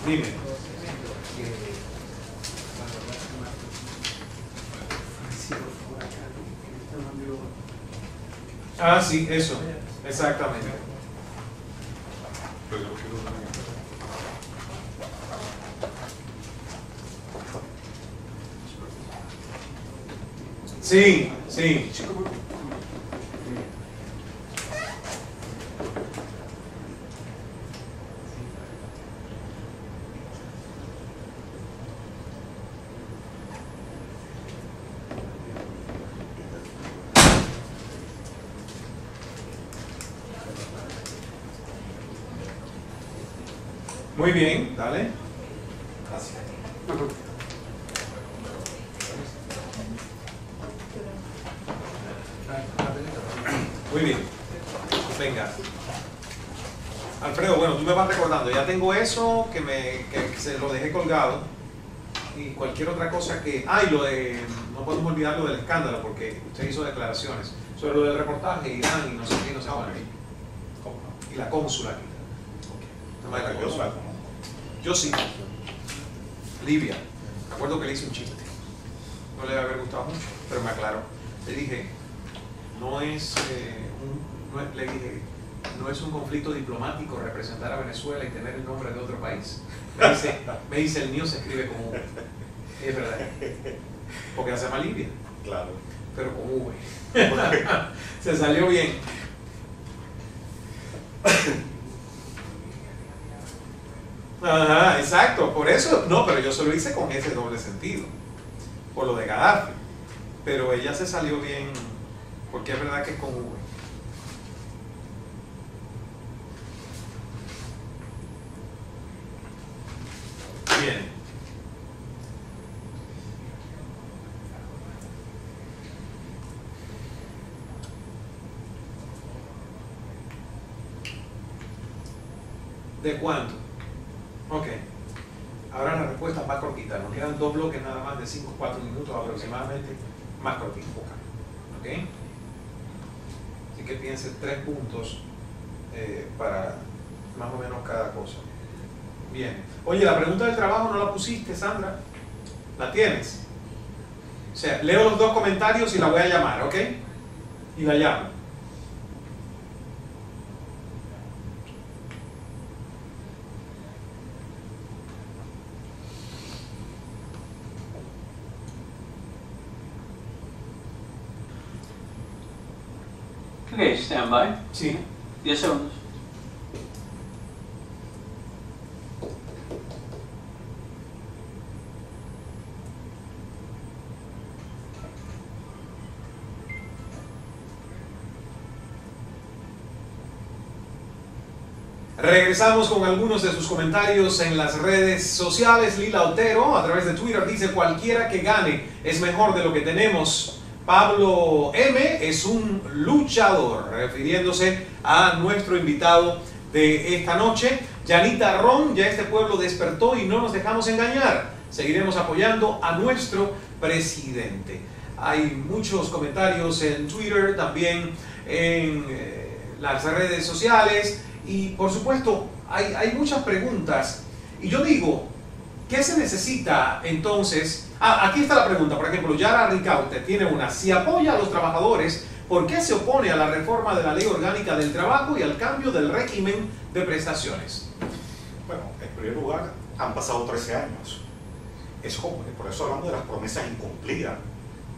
Dime. Ah, sí, eso, exactamente. Pero yo quiero una- Sí, sí. Muy bien, dale. Gracias. Muy bien. Venga. Alfredo, bueno, tú me vas recordando, ya tengo eso que se lo dejé colgado y cualquier otra cosa que... Ah, y lo de... No podemos olvidar lo del escándalo porque usted hizo declaraciones sobre lo del reportaje, Irán y no sé qué, no sé cuánto. ¿Cómo no? Y la cónsula aquí. No me la Yo conozco. la conozco. Yo sí. Livia. Me acuerdo que le hice un chiste. No le había gustado mucho, pero me aclaró. Le dije, le dije, no es un conflicto diplomático representar a Venezuela y tener el nombre de otro país. Me dice el mío se escribe con V. Y es verdad. Porque se llama Livia, Claro. pero con V. Se salió bien. Ajá, exacto, por eso, no, pero yo se lo hice con ese doble sentido, por lo de Gaddafi, pero ella se salió bien, porque es verdad que es con V. Bien. ¿De cuánto? Ok. Ahora la respuesta más cortita. Nos quedan 2 bloques nada más de 5 o 4 minutos aproximadamente. Más cortito. Ok. Así que piense 3 puntos para más o menos cada cosa. Bien. Oye, la pregunta del trabajo no la pusiste, Sandra. ¿La tienes? O sea, leo los 2 comentarios y la voy a llamar, ¿ok? Y la llamo. Ok, stand by. Sí. 10 segundos. Regresamos con algunos de sus comentarios en las redes sociales. Lila Otero a través de Twitter dice: cualquiera que gane es mejor de lo que tenemos. Pablo M es un luchador, refiriéndose a nuestro invitado de esta noche. Yanita Ron: ya este pueblo despertó y no nos dejamos engañar. Seguiremos apoyando a nuestro presidente. Hay muchos comentarios en Twitter, también en las redes sociales. Y por supuesto, hay muchas preguntas. Y yo digo, ¿qué se necesita entonces? Aquí está la pregunta, por ejemplo, Yara Ricaute tiene una. Si apoya a los trabajadores, ¿por qué se opone a la reforma de la Ley Orgánica del Trabajo y al cambio del régimen de prestaciones? Bueno, en primer lugar, han pasado 13 años. Por eso hablamos de las promesas incumplidas,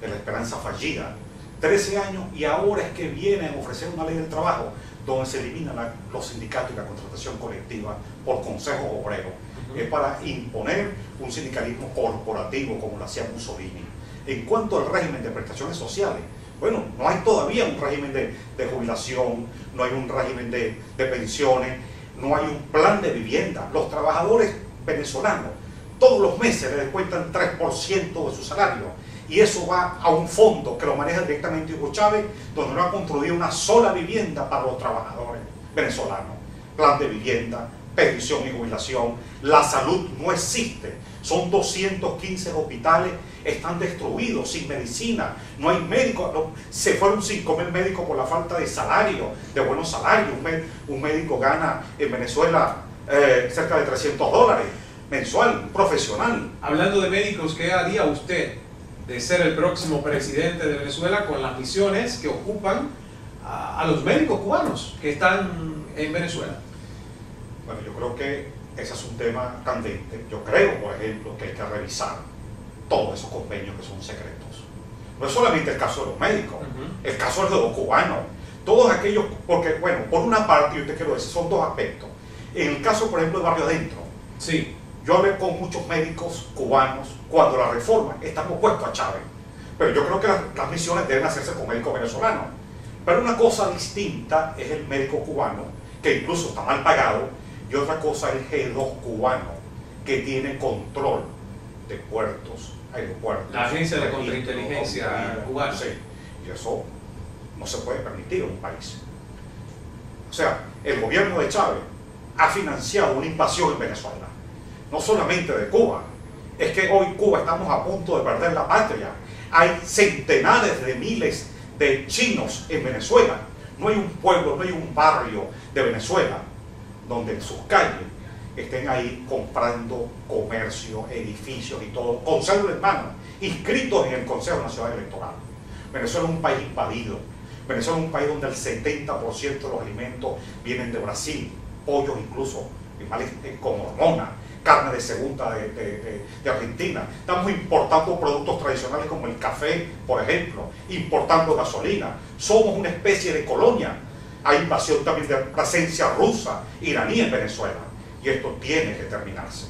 de la esperanza fallida. 13 años y ahora es que vienen a ofrecer una ley del trabajo donde se eliminan los sindicatos y la contratación colectiva por consejos obreros. Es para imponer un sindicalismo corporativo como lo hacía Mussolini. En cuanto al régimen de prestaciones sociales, bueno, no hay todavía un régimen de jubilación, no hay un régimen de pensiones, no hay un plan de vivienda. Los trabajadores venezolano todos los meses le descuentan 3% de su salario, y eso va a un fondo que lo maneja directamente Hugo Chávez, donde no ha construido una sola vivienda para los trabajadores venezolanos. Plan de vivienda, pensión y jubilación, la salud no existe. Son 215 hospitales, están destruidos, sin medicina, no hay médicos, se fueron 5.000 médicos por la falta de salario, de buenos salarios. Un médico gana en Venezuela cerca de $300 mensual, un profesional. Hablando de médicos, ¿qué haría usted de ser el próximo presidente de Venezuela con las misiones que ocupan a los médicos cubanos que están en Venezuela? Bueno, yo creo que ese es un tema candente. Yo creo, por ejemplo, que hay que revisar todos esos convenios que son secretos. No es solamente el caso de los médicos, el caso es de los cubanos. Todos aquellos, porque, bueno, por una parte, yo te quiero decir, son dos aspectos. En el caso, por ejemplo, de Barrio Adentro, sí, yo hablé con muchos médicos cubanos cuando la reforma están opuestos a Chávez. Pero yo creo que las misiones deben hacerse con médicos venezolanos. Pero una cosa distinta es el médico cubano, que incluso está mal pagado, y otra cosa es el G2 cubano, que tiene control de puertos, aeropuertos. La agencia de contrainteligencia cubana. Sí, y eso no se puede permitir en un país. O sea, el gobierno de Chávez ha financiado una invasión en Venezuela. No solamente de Cuba, es que hoy Cuba estamos a punto de perder la patria. Hay centenares de miles de chinos en Venezuela. No hay un pueblo, no hay un barrio de Venezuela donde en sus calles estén ahí comprando comercio, edificios y todo, con cédula en mano, inscritos en el Consejo Nacional Electoral. Venezuela es un país invadido. Venezuela es un país donde el 70% de los alimentos vienen de Brasil, pollos incluso, animales con hormonas, carne de segunda de Argentina. Estamos importando productos tradicionales como el café, por ejemplo, importando gasolina. Somos una especie de colonia. Hay invasión también de presencia rusa, iraní en Venezuela. Y esto tiene que terminarse.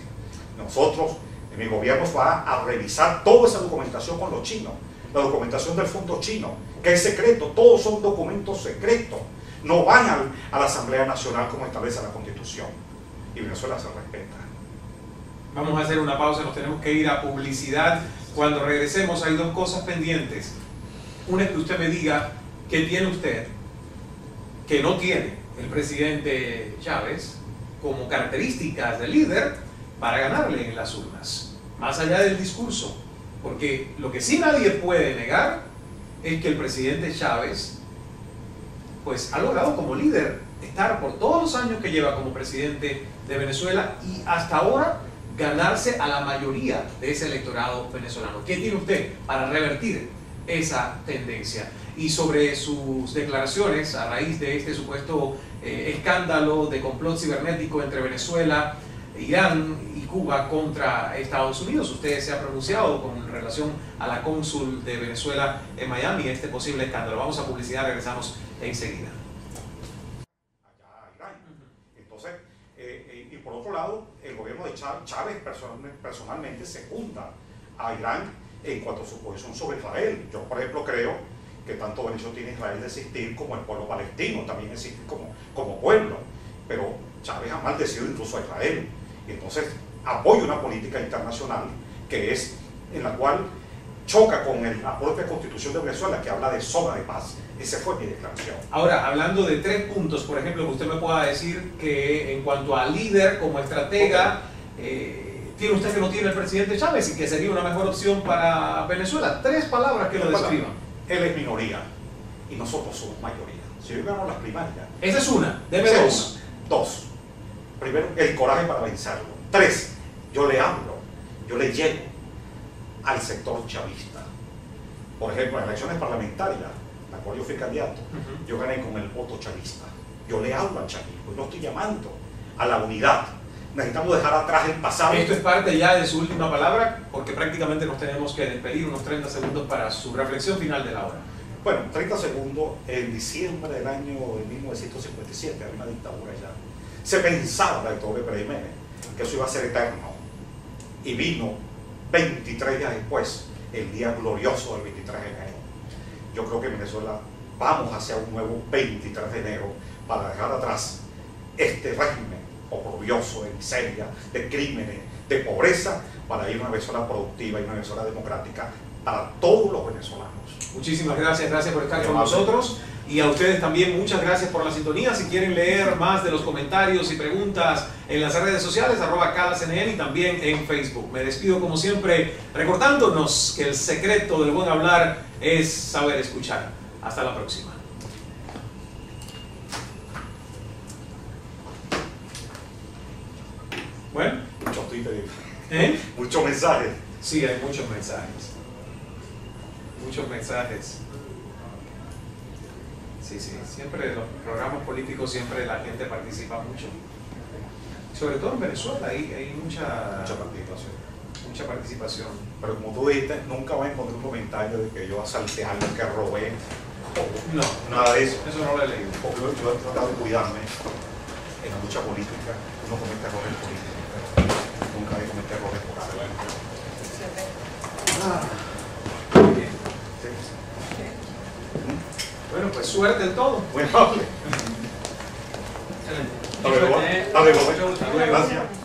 Nosotros, mi gobierno va a revisar toda esa documentación con los chinos. La documentación del fondo chino, que es secreto. Todos son documentos secretos. No van a la Asamblea Nacional como establece la Constitución. Y Venezuela se respeta. Vamos a hacer una pausa, nos tenemos que ir a publicidad. Cuando regresemos hay dos cosas pendientes. Una es que usted me diga qué tiene usted, que no tiene el presidente Chávez, como características de líder para ganarle en las urnas, más allá del discurso. Porque lo que sí nadie puede negar es que el presidente Chávez pues ha logrado como líder estar por todos los años que lleva como presidente de Venezuela y hasta ahora ganarse a la mayoría de ese electorado venezolano. ¿Qué tiene usted para revertir esa tendencia? Y sobre sus declaraciones a raíz de este supuesto escándalo de complot cibernético entre Venezuela, Irán y Cuba contra Estados Unidos. Usted se ha pronunciado con relación a la cónsul de Venezuela en Miami, este posible escándalo. Vamos a publicidad, regresamos enseguida. Entonces, y por otro lado, el gobierno de Chávez personalmente secunda a Irán en cuanto a su posición sobre Israel. Yo, por ejemplo, creo que tanto derecho tiene Israel de existir como el pueblo palestino también existe como pueblo. Pero Chávez ha maldecido incluso a Israel. Y entonces apoya una política internacional que es en la cual choca con la propia Constitución de Venezuela, que habla de zona de paz. Esa fue mi declaración. Ahora, hablando de 3 puntos, por ejemplo, que usted me pueda decir que en cuanto a líder, como estratega, tiene usted que no tiene el presidente Chávez y que sería una mejor opción para Venezuela. 3 palabras que lo describan. Él es minoría y nosotros somos mayoría. Si yo gano las primarias... Esa es una, deme 2. 2. Primero, el coraje para vencerlo. 3, yo le hablo, yo le llego al sector chavista. Por ejemplo, en elecciones parlamentarias, la cual yo fui candidato, yo gané con el voto chavista. Yo le hablo al chavismo, yo estoy llamando a la unidad. Necesitamos dejar atrás el pasado. Esto es parte ya de su última palabra, porque prácticamente nos tenemos que despedir, unos 30 segundos para su reflexión final de la hora. Bueno, 30 segundos. En diciembre del año de 1957, había una dictadura ya. Se pensaba, la dictadura de Pérez Jiménez, que eso iba a ser eterno. Y vino 23 días después, el día glorioso del 23 de enero. Yo creo que en Venezuela vamos hacia un nuevo 23 de enero para dejar atrás este régimen oprobioso, de miseria, de crímenes, de pobreza, para ir a una Venezuela productiva y una Venezuela democrática para todos los venezolanos. Muchísimas gracias, gracias por estar con Amable. nosotros. Y a ustedes también muchas gracias por la sintonía. Si quieren leer más de los comentarios y preguntas en las redes sociales, @CalasNN y también en Facebook. Me despido como siempre recordándonos que el secreto del buen hablar es saber escuchar. Hasta la próxima. Bueno, Muchos Twitter, muchos mensajes. Sí, hay muchos mensajes. Muchos mensajes. Sí, siempre en los programas políticos siempre la gente participa mucho. Sobre todo en Venezuela hay mucha participación. Mucha participación. Pero como tú dijiste, nunca vas a encontrar un comentario de que yo asalté algo, que robé. No, Nada de eso. eso no lo he leído. Porque yo he tratado de cuidarme en la lucha política. Uno comete errores políticos, pero nunca hay comete errores morales. Muy bien. Sí. Bueno, pues suerte en todo. Muy amable. Excelente. Hasta luego. Suerte. Hasta luego. Mucho gusto. Gracias.